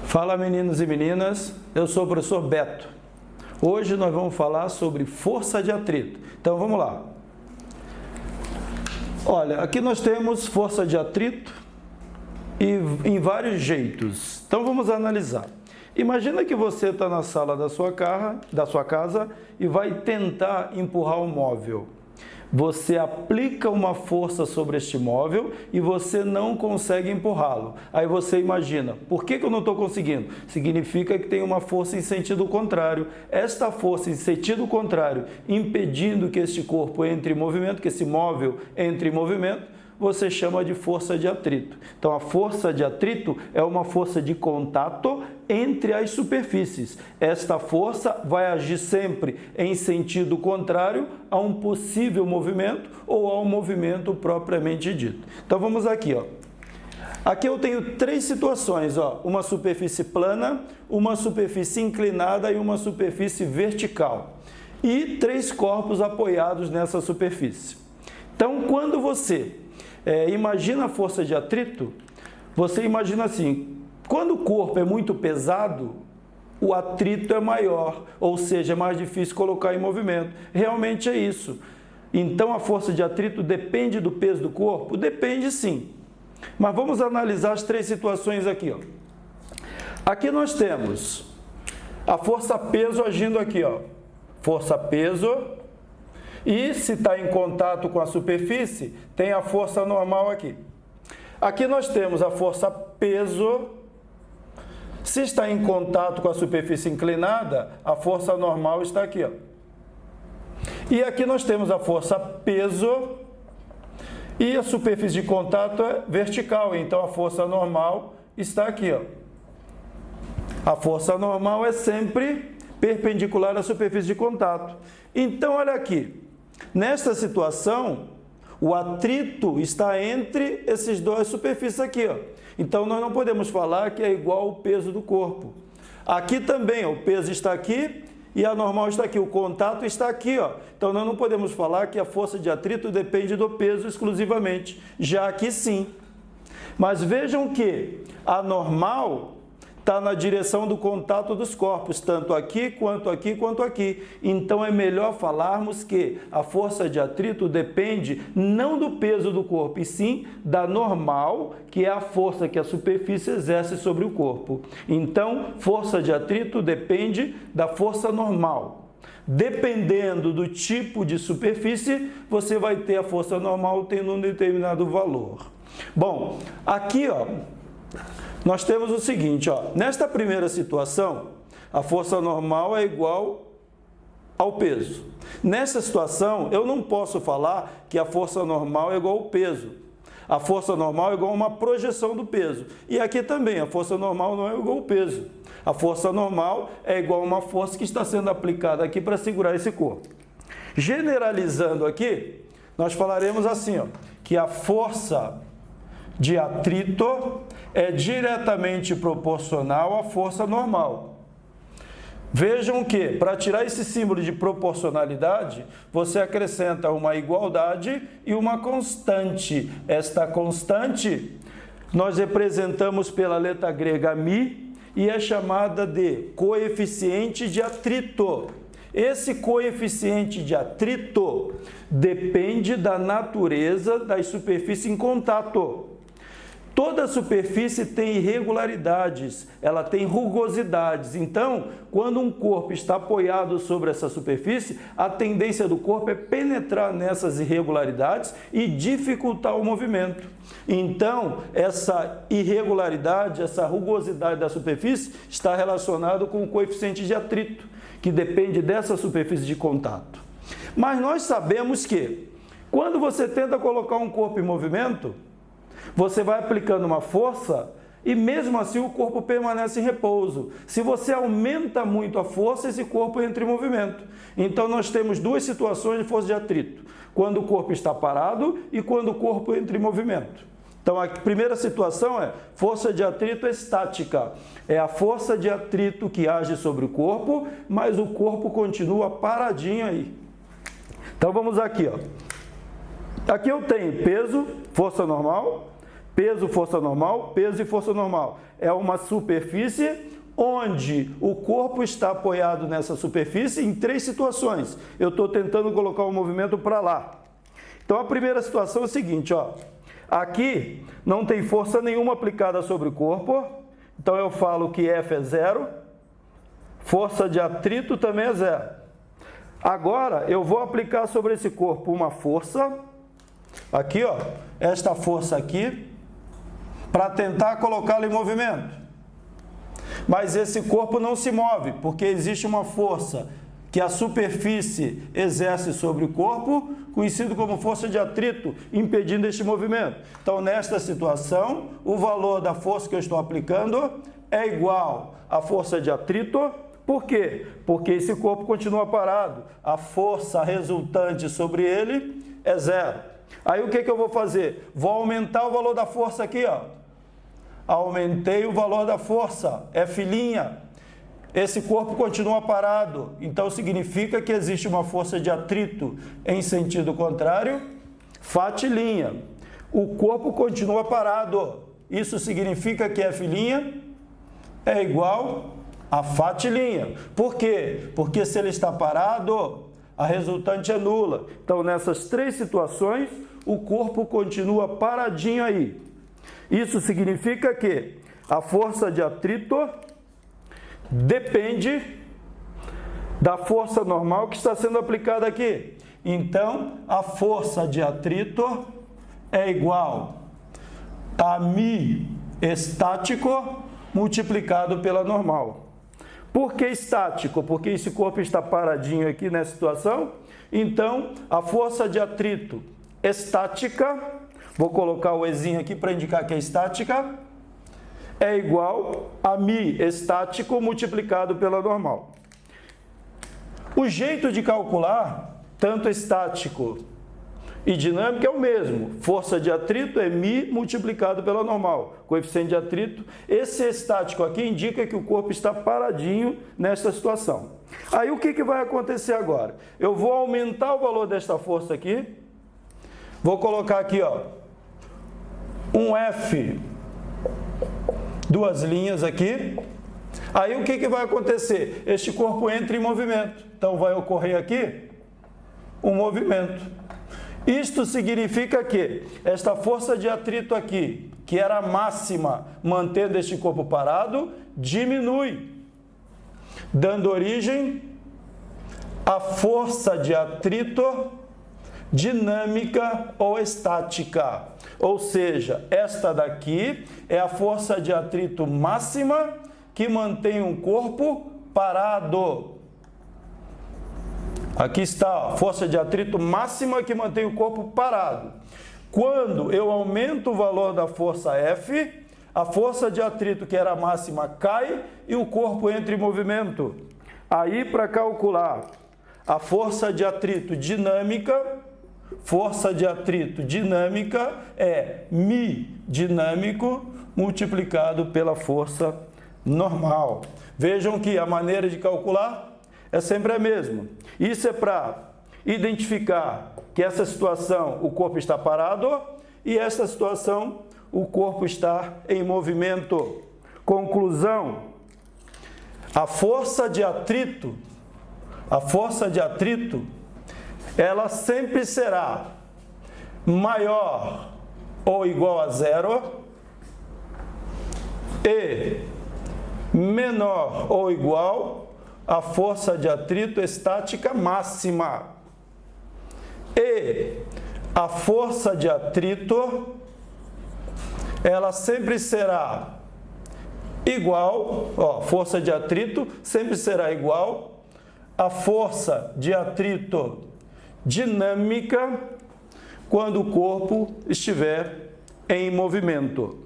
Fala meninos e meninas, eu sou o professor Beto. Hoje nós vamos falar sobre força de atrito. Então vamos lá. Olha, aqui nós temos força de atrito e em vários jeitos. Então vamos analisar. Imagina que você está na sala da sua casa e vai tentar empurrar um móvel. Você aplica uma força sobre este móvel e você não consegue empurrá-lo. Aí você imagina, por que eu não estou conseguindo? Significa que tem uma força em sentido contrário. Esta força em sentido contrário, impedindo que este corpo entre em movimento, que esse móvel entre em movimento, você chama de força de atrito. Então, a força de atrito é uma força de contato entre as superfícies. Esta força vai agir sempre em sentido contrário a um possível movimento ou ao movimento propriamente dito. Então, vamos aqui, ó. Aqui eu tenho três situações, ó. Uma superfície plana, uma superfície inclinada e uma superfície vertical. E três corpos apoiados nessa superfície. Então, quando você imagina a força de atrito, você imagina assim, quando o corpo é muito pesado, o atrito é maior, ou seja, é mais difícil colocar em movimento. Realmente é isso. Então, a força de atrito depende do peso do corpo? Depende sim. Mas vamos analisar as três situações aqui, ó. Aqui nós temos a força-peso agindo aqui, ó. Força-peso. E se está em contato com a superfície, tem a força normal aqui. Aqui nós temos a força peso. Se está em contato com a superfície inclinada, a força normal está aqui, ó. E aqui nós temos a força peso e a superfície de contato é vertical, então a força normal está aqui, ó. A força normal é sempre perpendicular à superfície de contato. Então, olha aqui. Nesta situação, o atrito está entre essas duas superfícies aqui, ó. Então, nós não podemos falar que é igual ao peso do corpo. Aqui também, ó, o peso está aqui e a normal está aqui. O contato está aqui, ó. Então, nós não podemos falar que a força de atrito depende do peso exclusivamente. Já aqui, sim. Mas vejam que a normal está na direção do contato dos corpos, tanto aqui, quanto aqui, quanto aqui. Então, é melhor falarmos que a força de atrito depende não do peso do corpo, e sim da normal, que é a força que a superfície exerce sobre o corpo. Então, força de atrito depende da força normal. Dependendo do tipo de superfície, você vai ter a força normal tendo um determinado valor. Bom, aqui, ó, nós temos o seguinte, ó, nesta primeira situação, a força normal é igual ao peso. Nessa situação, eu não posso falar que a força normal é igual ao peso. A força normal é igual a uma projeção do peso. E aqui também, a força normal não é igual ao peso. A força normal é igual a uma força que está sendo aplicada aqui para segurar esse corpo. Generalizando aqui, nós falaremos assim, ó, que a força de atrito é diretamente proporcional à força normal. Vejam que, para tirar esse símbolo de proporcionalidade, você acrescenta uma igualdade e uma constante. Esta constante nós representamos pela letra grega mi e é chamada de coeficiente de atrito. Esse coeficiente de atrito depende da natureza das superfícies em contato. Toda superfície tem irregularidades, ela tem rugosidades. Então, quando um corpo está apoiado sobre essa superfície, a tendência do corpo é penetrar nessas irregularidades e dificultar o movimento. Então, essa irregularidade, essa rugosidade da superfície está relacionada com o coeficiente de atrito, que depende dessa superfície de contato. Mas nós sabemos que, quando você tenta colocar um corpo em movimento, você vai aplicando uma força e mesmo assim o corpo permanece em repouso. Se você aumenta muito a força, esse corpo entra em movimento. Então nós temos duas situações de força de atrito. Quando o corpo está parado e quando o corpo entra em movimento. Então a primeira situação é força de atrito estática. É a força de atrito que age sobre o corpo, mas o corpo continua paradinho aí. Então vamos aqui, ó. Aqui eu tenho peso, força normal, peso, força normal, peso e força normal. É uma superfície onde o corpo está apoiado nessa superfície em 3 situações. Eu estou tentando colocar o movimento para lá. Então, a primeira situação é o seguinte, ó. Aqui não tem força nenhuma aplicada sobre o corpo, então eu falo que F é 0, força de atrito também é 0. Agora, eu vou aplicar sobre esse corpo uma força, aqui, ó, esta força aqui, para tentar colocá-lo em movimento. Mas esse corpo não se move, porque existe uma força que a superfície exerce sobre o corpo, conhecido como força de atrito, impedindo este movimento. Então, nesta situação, o valor da força que eu estou aplicando é igual à força de atrito. Por quê? Porque esse corpo continua parado. A força resultante sobre ele é 0. Aí, o que eu vou fazer? Vou aumentar o valor da força aqui, ó. Aumentei o valor da força, F'. Esse corpo continua parado, então significa que existe uma força de atrito em sentido contrário, Φ'. O corpo continua parado, isso significa que F' é igual a Φ'. Por quê? Porque se ele está parado, a resultante é nula. Então, nessas 3 situações, o corpo continua paradinho aí. Isso significa que a força de atrito depende da força normal que está sendo aplicada aqui. Então, a força de atrito é igual a μ estático multiplicado pela normal. Por que estático? Porque esse corpo está paradinho aqui nessa situação. Então, a força de atrito estática, vou colocar o Ezinho aqui para indicar que é estática, é igual a μ estático multiplicado pela normal. O jeito de calcular, tanto estático e dinâmico, é o mesmo. Força de atrito é μ multiplicado pela normal. Coeficiente de atrito. Esse estático aqui indica que o corpo está paradinho nessa situação. Aí o que vai acontecer agora? Eu vou aumentar o valor desta força aqui. Vou colocar aqui, ó, um F, 2 linhas aqui. Aí o que vai acontecer? Este corpo entra em movimento. Então vai ocorrer aqui um movimento. Isto significa que esta força de atrito aqui, que era máxima mantendo este corpo parado, diminui, dando origem à força de atrito dinâmica ou estática. Ou seja, esta daqui é a força de atrito máxima que mantém um corpo parado. Aqui está a força de atrito máxima que mantém o corpo parado. Quando eu aumento o valor da força F, a força de atrito que era máxima cai e o corpo entra em movimento. Aí, para calcular a força de atrito dinâmica, é μ dinâmico multiplicado pela força normal. Vejam que a maneira de calcular é sempre a mesma. Isso é para identificar que essa situação o corpo está parado e essa situação o corpo está em movimento. Conclusão: a força de atrito, ela sempre será maior ou igual a 0 e menor ou igual à força de atrito estática máxima. E a força de atrito, ela sempre será igual, força de atrito sempre será igual à força de atrito dinâmica quando o corpo estiver em movimento.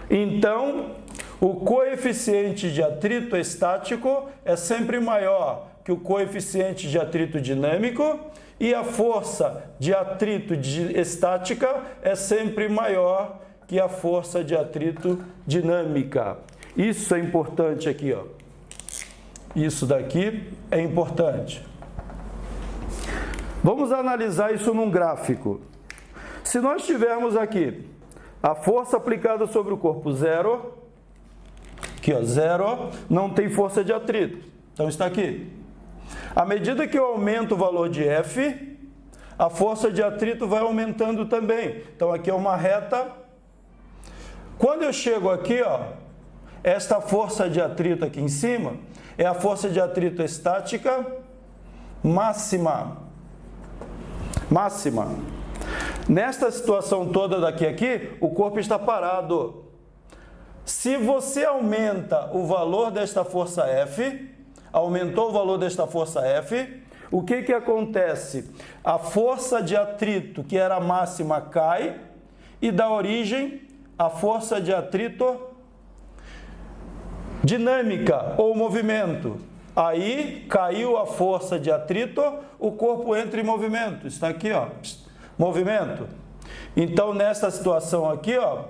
Então, o coeficiente de atrito estático é sempre maior que o coeficiente de atrito dinâmico e a força de atrito estática é sempre maior que a força de atrito dinâmica. Isso é importante aqui, ó. Isso daqui é importante. Vamos analisar isso num gráfico. Se nós tivermos aqui A força aplicada sobre o corpo, 0. Aqui, ó, 0, não tem força de atrito. Então, está aqui. À medida que eu aumento o valor de F, a força de atrito vai aumentando também. Então, aqui é uma reta. Quando eu chego aqui, ó, esta força de atrito aqui em cima é a força de atrito estática máxima. Máxima. Nesta situação toda daqui aqui, o corpo está parado. Se você aumenta o valor desta força F, aumentou o valor desta força F, o que que acontece? A força de atrito, que era máxima, cai e dá origem à força de atrito dinâmica ou movimento. Aí caiu a força de atrito, o corpo entra em movimento. Está aqui, ó, movimento. Então, nessa situação aqui, ó,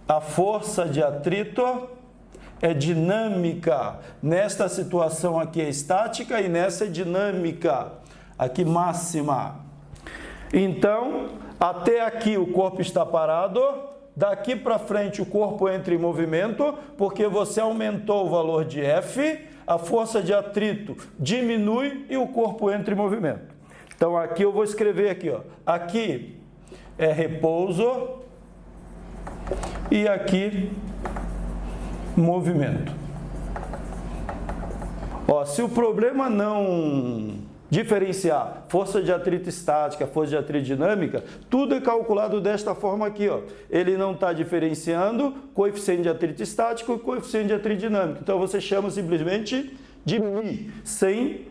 a força de atrito é dinâmica. Nesta situação aqui é estática e nessa é dinâmica. Aqui máxima. Então, até aqui o corpo está parado. Daqui para frente o corpo entra em movimento, porque você aumentou o valor de F, a força de atrito diminui e o corpo entra em movimento. Então, aqui eu vou escrever aqui, ó. Aqui é repouso e aqui movimento. Ó, se o problema não diferenciar força de atrito estática, força de atrito dinâmica, tudo é calculado desta forma aqui, ó. Ele não está diferenciando coeficiente de atrito estático e coeficiente de atrito dinâmico. Então você chama simplesmente de μ, sem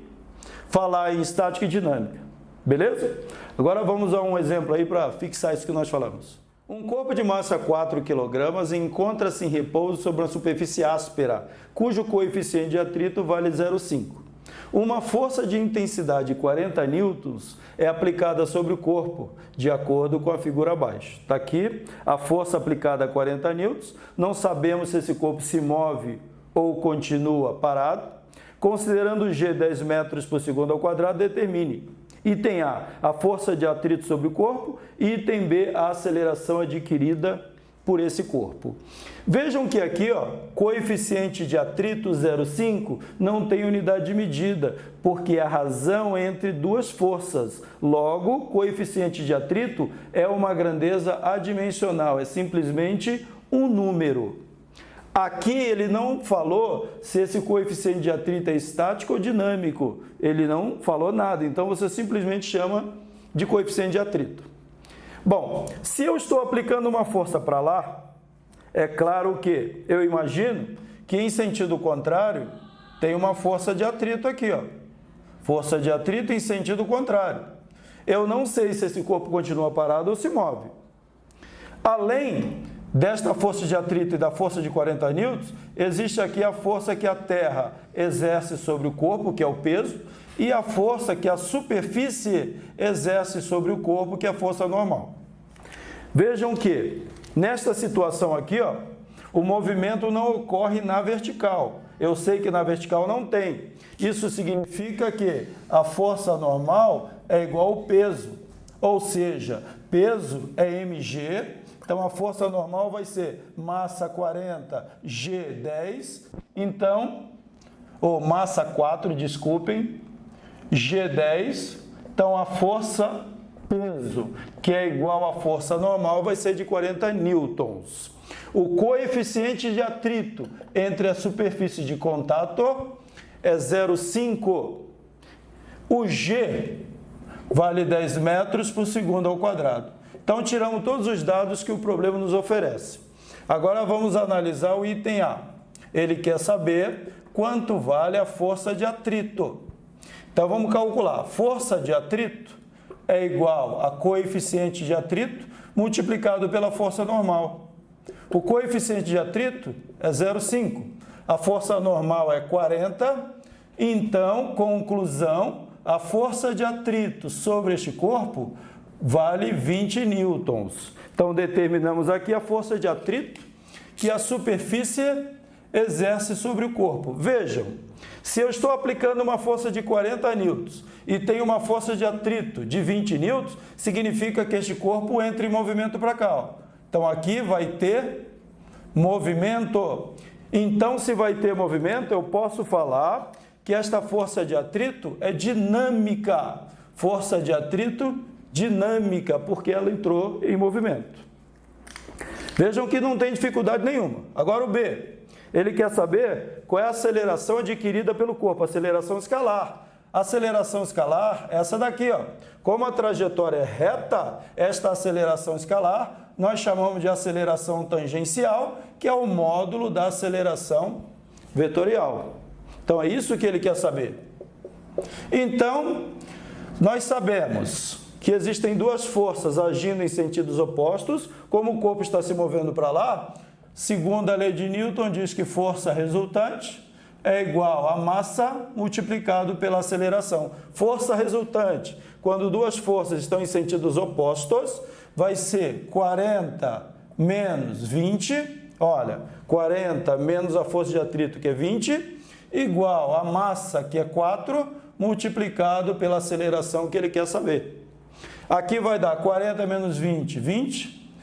falar em estática e dinâmica. Beleza? Agora vamos a um exemplo aí para fixar isso que nós falamos. Um corpo de massa 4 kg encontra-se em repouso sobre uma superfície áspera, cujo coeficiente de atrito vale 0,5. Uma força de intensidade de 40 newtons é aplicada sobre o corpo, de acordo com a figura abaixo. Está aqui a força aplicada a 40 newtons. Não sabemos se esse corpo se move ou continua parado. Considerando G 10 metros por segundo ao quadrado, determine. Item A força de atrito sobre o corpo. Item B, a aceleração adquirida por esse corpo. Vejam que aqui, ó, coeficiente de atrito 0,5 não tem unidade de medida, porque é a razão entre duas forças. Logo, coeficiente de atrito é uma grandeza adimensional, é simplesmente um número. Aqui ele não falou se esse coeficiente de atrito é estático ou dinâmico. Ele não falou nada, então você simplesmente chama de coeficiente de atrito. Bom, se eu estou aplicando uma força para lá, é claro que eu imagino que em sentido contrário tem uma força de atrito aqui, ó. Força de atrito em sentido contrário. Eu não sei se esse corpo continua parado ou se move. Além desta força de atrito e da força de 40 newtons, existe aqui a força que a Terra exerce sobre o corpo, que é o peso, e a força que a superfície exerce sobre o corpo, que é a força normal. Vejam que, nesta situação aqui, ó, o movimento não ocorre na vertical. Eu sei que na vertical não tem. Isso significa que a força normal é igual ao peso. Ou seja, peso é mg, então a força normal vai ser massa 40, G10, então, ou massa 4, desculpem, G10, então a força peso, que é igual à força normal, vai ser de 40 newtons. O coeficiente de atrito entre a superfície de contato é 0,5. O G vale 10 metros por segundo ao quadrado. Então, tiramos todos os dados que o problema nos oferece. Agora, vamos analisar o item A. Ele quer saber quanto vale a força de atrito. Então, vamos calcular. Força de atrito é igual a coeficiente de atrito multiplicado pela força normal. O coeficiente de atrito é 0,5. A força normal é 40. Então, conclusão, a força de atrito sobre este corpo vale 20 newtons. Então, determinamos aqui a força de atrito que a superfície exerce sobre o corpo. Vejam, se eu estou aplicando uma força de 40 newtons e tenho uma força de atrito de 20 newtons, significa que este corpo entra em movimento para cá, ó. Então, aqui vai ter movimento. Então, se vai ter movimento, eu posso falar que esta força de atrito é dinâmica. Força de atrito dinâmica, porque ela entrou em movimento. Vejam que não tem dificuldade nenhuma. Agora o B. Ele quer saber qual é a aceleração adquirida pelo corpo, aceleração escalar. A aceleração escalar é essa daqui, ó. Como a trajetória é reta, esta aceleração escalar nós chamamos de aceleração tangencial, que é o módulo da aceleração vetorial. Então, é isso que ele quer saber. Então, nós sabemos que existem duas forças agindo em sentidos opostos. Como o corpo está se movendo para lá, segundo a lei de Newton, diz que força resultante é igual a massa multiplicado pela aceleração. Força resultante, quando duas forças estão em sentidos opostos, vai ser 40 menos 20, olha, 40 menos a força de atrito, que é 20, igual a massa, que é 4, multiplicado pela aceleração que ele quer saber. Aqui vai dar 40 menos 20, 20,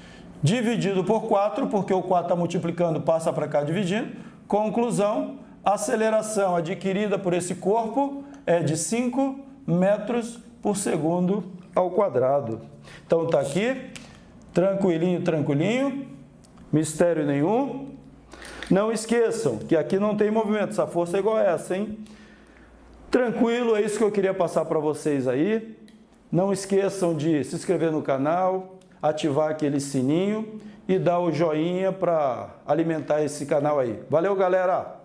dividido por 4, porque o 4 está multiplicando, passa para cá dividindo. Conclusão, a aceleração adquirida por esse corpo é de 5 metros por segundo ao quadrado. Então está aqui, tranquilinho, tranquilinho, mistério nenhum. Não esqueçam que aqui não tem movimento, essa força é igual a essa, hein? Tranquilo, é isso que eu queria passar para vocês aí. Não esqueçam de se inscrever no canal, ativar aquele sininho e dar o joinha para alimentar esse canal aí. Valeu, galera!